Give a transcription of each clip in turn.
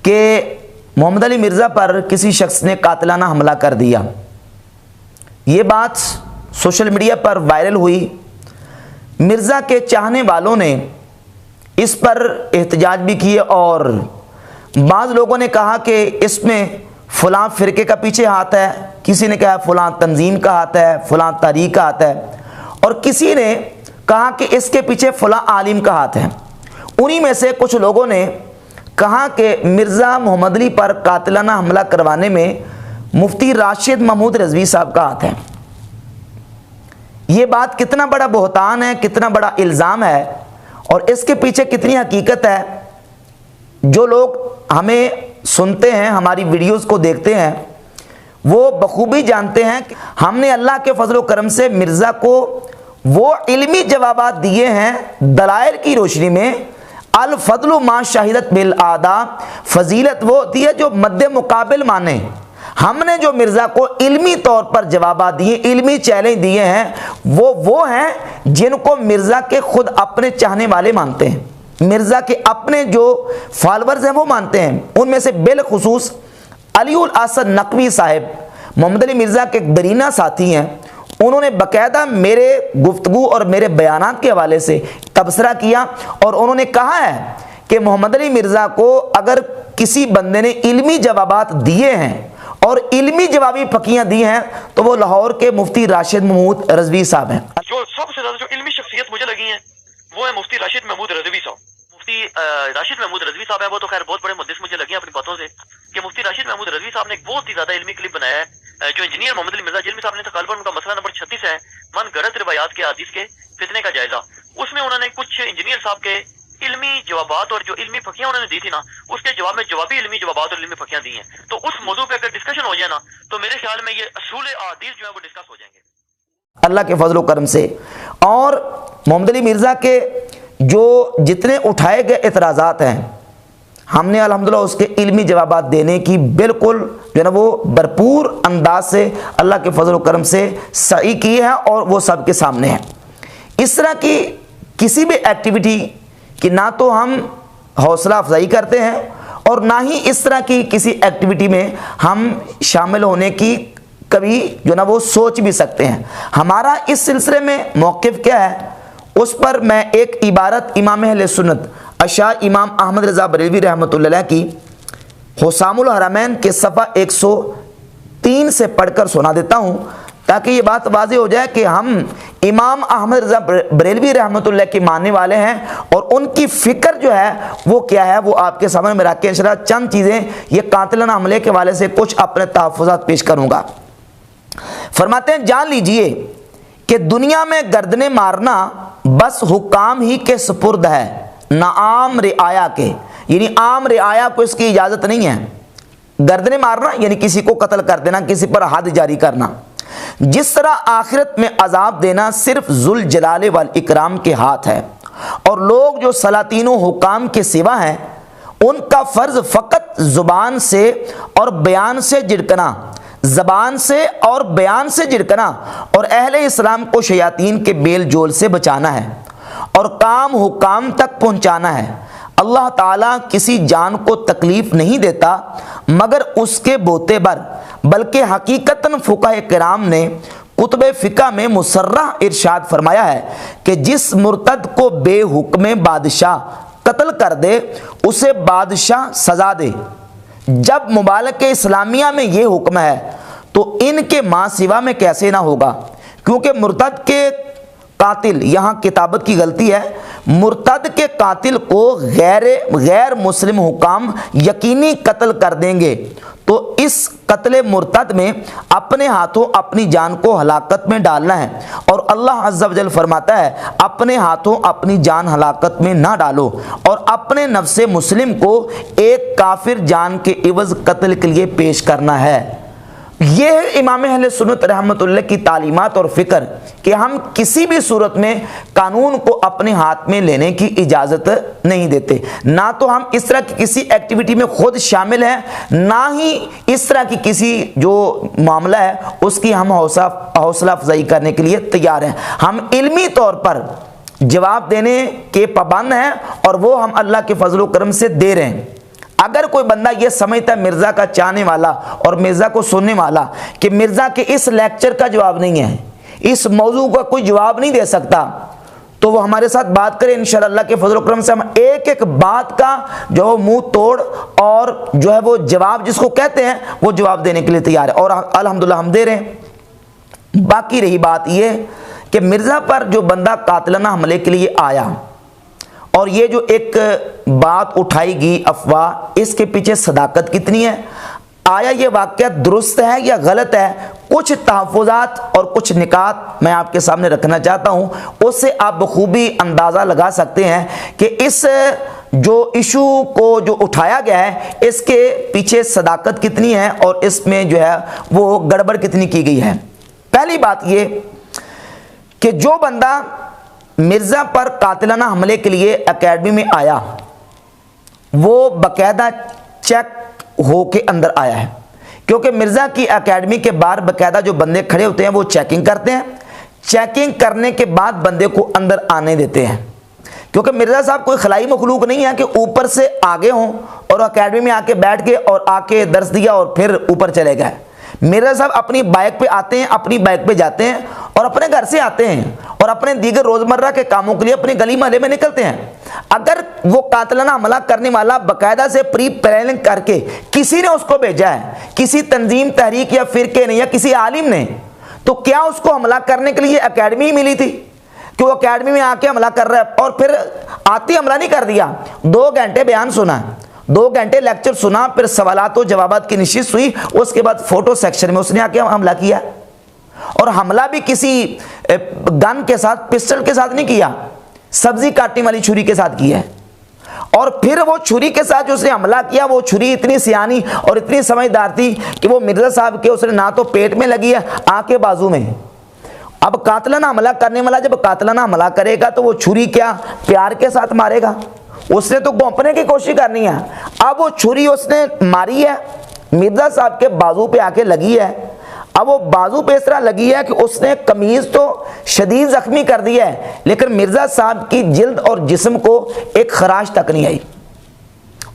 कि मोहम्मद अली मिर्ज़ा पर किसी शख्स ने कातिलाना हमला कर दिया। ये बात सोशल मीडिया पर वायरल हुई। मिर्ज़ा के चाहने वालों ने इस पर एहतजाज भी किए और बाज़ लोगों ने कहा कि इसमें फ़लाँ फ़िरके का पीछे हाथ है, किसी ने कहा फ़लाँ तंजीम का हाथ है, फ़लाँ तारीक़ का हाथ है, और किसी ने कहा कि इसके पीछे फ़लाँ आलिम का हाथ है। उन्हीं में से कुछ लोगों ने कहा कि मिर्ज़ा मोहम्मद अली पर कातिलाना हमला करवाने में मुफ्ती राशिद महमूद रिजवी साहब का हाथ है। ये बात कितना बड़ा बहतान है, कितना बड़ा इल्ज़ाम है और इसके पीछे कितनी हकीकत है। जो लोग हमें सुनते हैं, हमारी वीडियोस को देखते हैं, वो बखूबी जानते हैं कि हमने अल्लाह के फजल करम से मिर्ज़ा को वो इल्मी जवाबात दिए हैं दलाइल की रोशनी में। अल फजलु मा शाहिदत बिल आदा, फजीलत वो होती है जो मद्दे मुकाबिल माने। हमने जो मिर्ज़ा को इल्मी तौर पर जवाबात दिए, इल्मी चैलेंज दिए हैं, वो हैं जिनको मिर्ज़ा के खुद अपने चाहने वाले मानते हैं, मिर्ज़ा के अपने जो फॉलोअर्स हैं वो मानते हैं। उनमें से बिलखुसूस अलीउल असद नकवी साहिब मोहम्मद अली मिर्ज़ा के बरीना साथी हैं। उन्होंने बाकायदा मेरे गुफ्तगू और मेरे बयानात के हवाले से तबसरा किया और उन्होंने कहा है कि मोहम्मद अली मिर्ज़ा को अगर किसी बंदे ने इल्मी जवाबात दिए हैं और इल्मी जवाबी फकियां दी हैं तो वो लाहौर के मुफ्ती राशिद महमूद रिजवी साहब हैं। जो सबसे ज्यादा जो इल्मी शख्सियत मुझे लगी है वो है मुफ्ती राशिद महमूद रिजवी साहब। मुफ्ती राशिद महमूद रिजवी साहब है, वो तो खैर बहुत बड़े मुहद्दिस मुझे लगे अपनी बातों से कि मुफ्ती राशिद महमूद रिजवी साहब ने एक बहुत ही ज्यादा इल्मी क्लिप बनाया है। जो इंजीनियर मोहम्मद अली मिर्ज़ा जिल्मी साहब ने तकरीबन उनका मसला नंबर 36 है, मन गलत रिवायात के हदीस के फितने का जायजा। उसमें उन्होंने कुछ इंजीनियर साहब के इल्मी जवाबात और जो इल्मी फकियां उन्होंने दी थी ना, उसके जवाब में जवाबी इल्मी जवाबात और इल्मी फकियां दी हैं। तो उस मौजू पे अगर डिस्कशन हो जाए ना तो मेरे ख्याल में ये असूल हदीस जो है वो डिस्कस हो जाएंगे अल्लाह के फजल करम से। और मोहम्मद अली मिर्ज़ा के जो जितने उठाए गए एतराज़ात हैं, हमने अल्हम्दुलिल्लाह उसके इल्मी जवाबात देने की बिल्कुल जो है ना वो भरपूर अंदाज से अल्लाह के फजल करम से सही की है और वो सबके सामने है। इस तरह की किसी भी एक्टिविटी कि ना तो हम हौसला अफजाई करते हैं और ना ही इस तरह की किसी एक्टिविटी में हम शामिल होने की कभी जो ना वो सोच भी सकते हैं। हमारा इस सिलसिले में मौक़िफ़ क्या है उस पर मैं एक इबारत इमाम अहले सुन्नत अशा इमाम अहमद रज़ा बरेलवी रहमतुल्लाह अलैह की हुसामुल हरमैन के सफ़ा 103 से पढ़कर सुना देता हूँ ताकि ये बात वाज़ेह हो जाए कि हम इमाम अहमद रज़ा बरेलवी रहमतुल्लाह के मानने वाले हैं और उनकी फ़िक्र जो है वो क्या है वो आपके सामने में रख के इंशाअल्लाह चंद चीज़ें ये कातिलाना हमले के वाले से कुछ अपने तहफ़्फ़ुज़ात पेश करूँगा। फरमाते हैं, जान लीजिए कि दुनिया में गर्दनें मारना बस हुक्काम ही के सुपुर्द है, ना आम रिआया के, यानी आम रिआया को इसकी इजाज़त नहीं है। गर्दनें मारना यानी किसी को कत्ल कर देना, किसी पर हद जारी करना। जिस तरह आखिरत में अजाब देना सिर्फ जुल जलाले वाल इकराम के हाथ है और लोग जो सलातीनों हुकाम के सिवा हैं उनका फ़र्ज फ़कत ज़ुबान से और बयान से झिड़कना, ज़बान से और बयान से झिड़कना और अहले इस्लाम को शयातीन के बेल जोल से बचाना है और काम हुकाम तक पहुँचाना है। अल्लाह ताला किसी जान को तकलीफ़ नहीं देता मगर उसके बोते बर, बल्कि हकीकतन फ़ुक़हा किराम ने कुतुब फ़िक़ह में मुसर्रह इरशाद फरमाया है कि जिस मुर्तद को बेहुक्म बादशाह कत्ल कर दे उसे बादशाह सज़ा दे। जब मुबालक इस्लामिया में ये हुक्म है तो इनके माँ सिवा में कैसे ना होगा, क्योंकि मुर्तद के कातिल, यहाँ किताबत की गलती है, मुर्तद के कातिल को गैर मुस्लिम हुकाम यकीनी कत्ल कर देंगे तो इस कत्ल मुर्तद में अपने हाथों अपनी जान को हलाकत में डालना है और अल्लाह अज़्ज़ा व जल फरमाता है अपने हाथों अपनी जान हलाकत में ना डालो और अपने नफ्से मुस्लिम को एक काफिर जान के इवज़ कत्ल के लिए पेश करना है। ये है इमाम अहले सुन्नत रहमतुल्लाह की तालीमात और फ़िक्र कि हम किसी भी सूरत में कानून को अपने हाथ में लेने की इजाज़त नहीं देते। ना तो हम इस तरह की किसी एक्टिविटी में खुद शामिल हैं, ना ही इस तरह की किसी जो मामला है उसकी हम हौसला अफजाई करने के लिए तैयार हैं। हम इल्मी तौर पर जवाब देने के पाबंद हैं और वो हम अल्लाह के फजल करम से दे रहे हैं। अगर कोई बंदा ये समझता है मिर्ज़ा का चाहने वाला और मिर्ज़ा को सुनने वाला कि मिर्ज़ा के इस लेक्चर का जवाब नहीं है, इस मौजू का कोई जवाब नहीं दे सकता, तो वो हमारे साथ बात करें। इंशाअल्लाह के फजल करम से हम एक एक बात का जो मुंह तोड़ और जो है वो जवाब जिसको कहते हैं वो जवाब देने के लिए तैयार है, और अल्हम्दुलिल्लाह हम दे रहे हैं। बाकी रही बात ये कि मिर्ज़ा पर जो बंदा कातिलाना हमले के लिए आया और ये जो एक बात उठाई गई अफवाह, इसके पीछे सदाकत कितनी है, आया ये वाक़या दुरुस्त है या गलत है, कुछ तहफ़्फ़ुज़ात और कुछ निकात मैं आपके सामने रखना चाहता हूँ। उससे आप बखूबी अंदाज़ा लगा सकते हैं कि इस जो इशू को जो उठाया गया है इसके पीछे सदाकत कितनी है और इसमें जो है वो गड़बड़ कितनी की गई है। पहली बात ये कि जो बंदा मिर्ज़ा पर कातिलाना हमले के लिए एकेडमी में आया वो बाकायदा चेक हो के अंदर आया है, क्योंकि मिर्ज़ा की एकेडमी के बाहर बाकायदा जो बंदे खड़े होते हैं वो चेकिंग करते हैं। चेकिंग करने के बाद बंदे को अंदर आने देते हैं, क्योंकि मिर्ज़ा साहब कोई खलाई मखलूक नहीं है कि ऊपर से आगे हों और एकेडमी में आके बैठ गए और आके दर्स दिया और फिर ऊपर चले गए। मिर्ज़ा साहब अपनी बाइक पे आते हैं, अपनी बाइक पे जाते हैं और अपने घर से आते हैं और अपने दीगर रोज़मर्रा के कामों के लिए अपनी गली मोहल्ले में निकलते हैं। अगर वो कातिलाना हमला करने वाला बाकायदा से प्री प्लानिंग करके किसी ने उसको भेजा है, किसी तंजीम तहरीक या फिरके ने या किसी आलिम ने, तो क्या उसको हमला करने के लिए एकेडमी मिली थी कि वो एकेडमी में आके हमला कर रहा है और फिर आती हमला नहीं कर दिया? 2 घंटे बयान सुना, 2 घंटे लेक्चर सुना, फिर सवालात और जवाबात की निशिस्त हुई, उसके बाद फोटो सेक्शन में उसने आके हमला किया। और हमला भी किसी गन के साथ, पिस्टल के साथ नहीं किया, सब्जी काटने वाली छुरी के साथ किया है। और फिर वो छुरी के साथ जो उसने हमला किया, वो छुरी इतनी सियानी और इतनी समझदार थी कि वो मिर्ज़ा साहब के उसने ना तो पेट में लगी है, आके बाजू में। अब कातिलाना हमला करने वाला जब कातिलाना हमला करेगा तो वो छुरी क्या प्यार के साथ मारेगा? उसने तो गोंपने की कोशिश करनी है। अब वो छुरी उसने मारी है, मिर्ज़ा साहब के बाजू पे आके लगी है। अब वो बाजू पे इस तरह लगी है कि उसने कमीज़ तो शदीद ज़ख्मी कर दी है, लेकिन मिर्ज़ा साहब की जिल्द और जिस्म को एक खराश तक नहीं आई।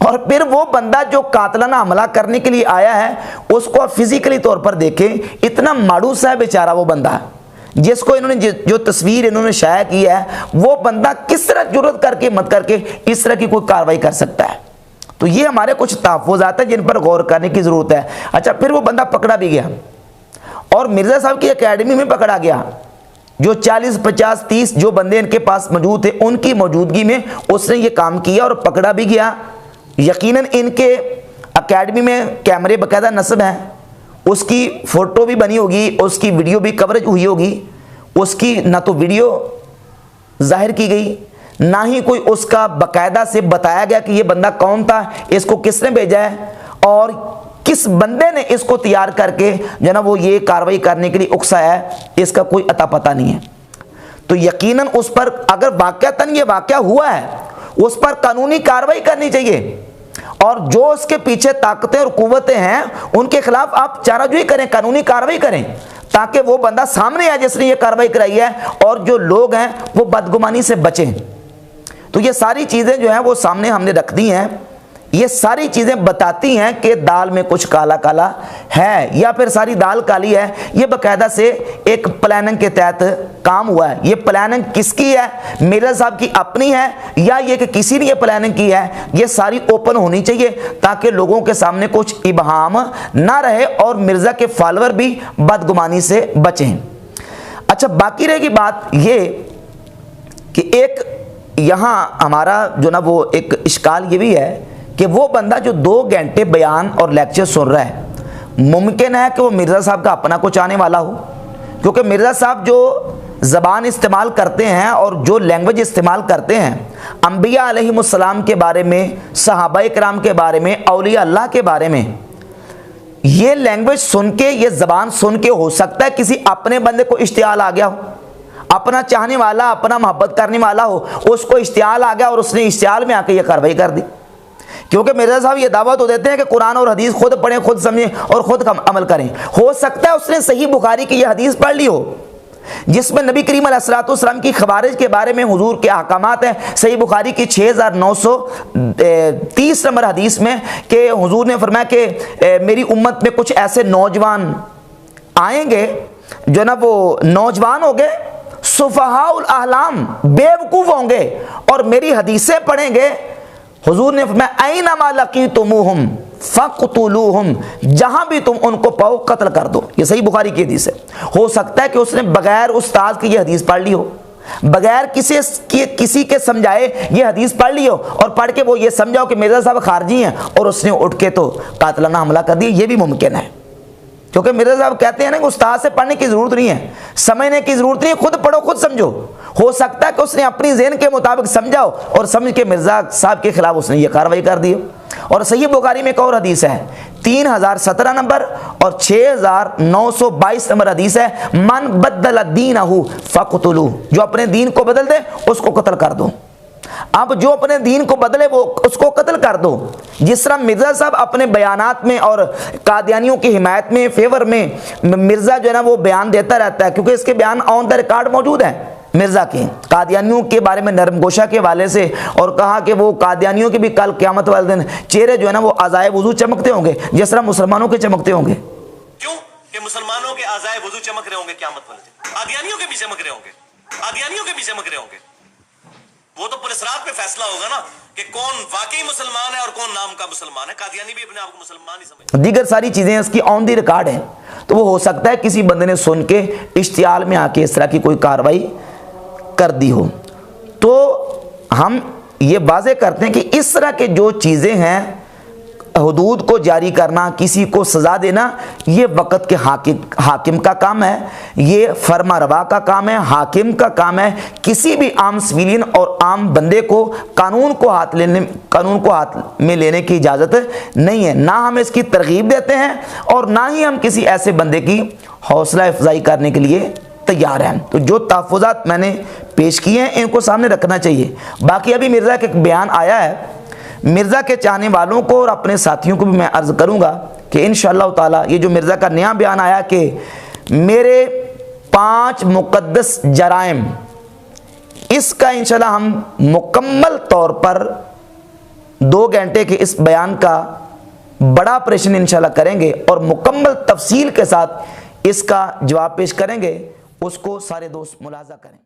और फिर वो बंदा जो कातिलाना हमला करने के लिए आया है उसको आप फिजिकली तौर पर देखें, इतना मायूस है बेचारा वो बंदा, जिसको इन्होंने जो तस्वीर इन्होंने शाया की है, वो बंदा किस तरह जुर्रत करके मत करके इस तरह की कोई कार्रवाई कर सकता है? तो ये हमारे कुछ तहफ़्फ़ुज़ात हैं जिन पर गौर करने की ज़रूरत है। अच्छा, फिर वो बंदा पकड़ा भी गया और मिर्ज़ा साहब की एकेडमी में पकड़ा गया। जो 40, 50, 30 जो बंदे इनके पास मौजूद थे उनकी मौजूदगी में उसने ये काम किया और पकड़ा भी गया। यकीनन इनके एकेडमी में कैमरे बाकायदा नस्ब हैं, उसकी फ़ोटो भी बनी होगी, उसकी वीडियो भी कवरेज हुई होगी। उसकी ना तो वीडियो जाहिर की गई, ना ही कोई उसका बाकायदा से बताया गया कि ये बंदा कौन था, इसको किसने भेजा है और किस बंदे ने इसको तैयार करके जना वो ये कार्रवाई करने के लिए उकसाया है, इसका कोई अता पता नहीं है। तो यकीनन उस पर अगर वाक़तन ये वाक़या हुआ है उस पर कानूनी कार्रवाई करनी चाहिए, और जो उसके पीछे ताकतें और कुव्वतें हैं उनके खिलाफ आप चाराजोई करें, कानूनी कार्रवाई करें, ताकि वो बंदा सामने आए जिसने ये कार्रवाई कराई है और जो लोग हैं वो बदगुमानी से बचें। तो ये सारी चीज़ें जो हैं वो सामने हमने रख दी हैं। ये सारी चीज़ें बताती हैं कि दाल में कुछ काला काला है या फिर सारी दाल काली है। ये बाकायदा से एक प्लानिंग के तहत काम हुआ है। ये प्लानिंग किसकी है? मिर्ज़ा साहब की अपनी है या ये कि किसी ने ये प्लानिंग की है? ये सारी ओपन होनी चाहिए ताकि लोगों के सामने कुछ इबहाम ना रहे और मिर्ज़ा के फॉलोअर भी बदगुमानी से बचें। अच्छा, बाकी रहेगी बात ये कि एक यहाँ हमारा जो ना वो एक इश्काल ये भी है कि वो बंदा जो 2 घंटे बयान और लेक्चर सुन रहा है, मुमकिन है कि वो मिर्ज़ा साहब का अपना कुछ आने वाला हो, क्योंकि मिर्ज़ा साहब जो ज़बान इस्तेमाल करते हैं और जो लैंग्वेज इस्तेमाल करते हैं अंबिया अलैहिमुस्सलाम के बारे में, सहाबाए किराम के बारे में, औलिया अल्लाह के बारे में, ये लैंग्वेज सुन के, ये ज़बान सुन के हो सकता है किसी अपने बंदे को इश्तियाल आ गया हो, अपना चाहने वाला, अपना मोहब्बत करने वाला हो, उसको इश्तियाल आ गया और उसने इश्तियाल में आके ये कार्रवाई कर दी। क्योंकि मिर्ज़ा साहब ये दावा तो देते हैं कि कुरान और हदीस खुद पढ़ें, खुद समझें और खुद अमल करें। हो सकता है उसने सही बुखारी की ये हदीस पढ़ ली हो, जिसमें नबी करीम अलैहिस्सलाम की खवारिज के बारे में हुजूर के अहकामात हैं। सही बुखारी की 6930 नंबर हदीस में कि हुजूर ने फरमाया कि मेरी उम्मत में कुछ ऐसे नौजवान आएंगे जो ना वो नौजवान हो गए, सुफहाउल अहलाम, बेवकूफ़ होंगे और मेरी हदीसें पढ़ेंगे। हुजूर ने फरमाया ऐनमा लकीतुमुहुम फक़्तुलूहुम, जहां भी तुम उनको पाओ कत्ल कर दो। ये सही बुखारी की हदीस है। हो सकता है कि उसने बगैर उस्ताद की ये हदीस पढ़ ली हो, बगैर किसी के समझाए ये हदीस पढ़ ली हो और पढ़ के वो ये समझाओ कि मिर्ज़ा साहब खारजी हैं और उसने उठ के तो कातलाना हमला कर दिया। ये भी मुमकिन है, क्योंकि मिर्ज़ा साहब कहते हैं ना कि उस्ताद से पढ़ने की ज़रूरत नहीं है, समझने की ज़रूरत नहीं है, खुद पढ़ो खुद समझो। हो सकता है कि उसने अपनी ज़हन के मुताबिक समझाओ और समझ के मिर्ज़ा साहब के खिलाफ उसने ये कार्रवाई कर दी। और सही बुखारी में एक और हदीस है 3017 नंबर और 6922 नंबर हदीस है, मन बद्दल दीनहु फक़्तुलूहु, जो अपने दीन को बदल दे उसको कत्ल कर दो। अब जो अपने दीन को बदले वो उसको कत्ल कर दो। जिस तरह मिर्ज़ा साहब अपने बयानात में और कादियानियों की हिमायत में फेवर में मिर्ज़ा जो है ना वो बयान देता रहता है, क्योंकि इसके बयान ऑन द रिकॉर्ड मौजूद हैं मिर्ज़ा के कादियानियों के बारे में नरम गोशा के वाले से, और कहा कि वो कादियानियों के भी कल क़यामत वाले दिन चेहरे जो है ना वो आज़ाए वुज़ू चमकते होंगे जिस तरह मुसलमानों के चमकते होंगे। क्यों कि मुसलमानों के आज़ाए वुज़ू चमक रहे होंगे क़यामत वाले दिन, कादियानियों के भी चमक रहे होंगे, कादियानियों के भी चमक रहे होंगे। वो तो पुलिसरात पे फैसला होगा ना कि कौन वाकई मुसलमान है और कौन नाम का मुसलमान है। कादियानी भी अपने आप को मुसलमान ही समझते हैं। दीगर सारी चीज़ें इसकी ऑन दी रिकॉर्ड है, तो वो हो सकता है किसी बंदे ने सुन के इश्तियाल में आके इस तरह की कोई कार्रवाई कर दी हो। तो हम ये वाज़े करते हैं कि इस तरह के जो चीज़ें हैं, हुदूद को जारी करना, किसी को सज़ा देना, ये वक़्त के हाकिम का काम है, ये फर्मारवा का काम है, हाकिम का काम है। किसी भी आम सिविलियन और आम बंदे को कानून को हाथ में लेने की इजाज़त नहीं है। ना हम इसकी तरगीब देते हैं और ना ही हम किसी ऐसे बंदे की हौसला अफजाई करने के लिए तैयार हैं। तो जो तहफ़्फ़ुज़ात मैंने पेश किए हैं इनको सामने रखना चाहिए। बाकी अभी मिर्ज़ा का एक बयान आया है, मिर्ज़ा के चाहने वालों को और अपने साथियों को भी मैं अर्ज़ करूँगा कि इंशाअल्लाह ताला ये जो मिर्ज़ा का नया बयान आया कि मेरे 5 मुक़द्दस जराइम, इसका इंशाअल्लाह हम मुकम्मल तौर पर 2 घंटे के इस बयान का बड़ा ऑपरेशन इंशाअल्लाह करेंगे और मुकम्मल तफसील के साथ इसका जवाब पेश करेंगे। उसको सारे दोस्त मुलाज़ा करें।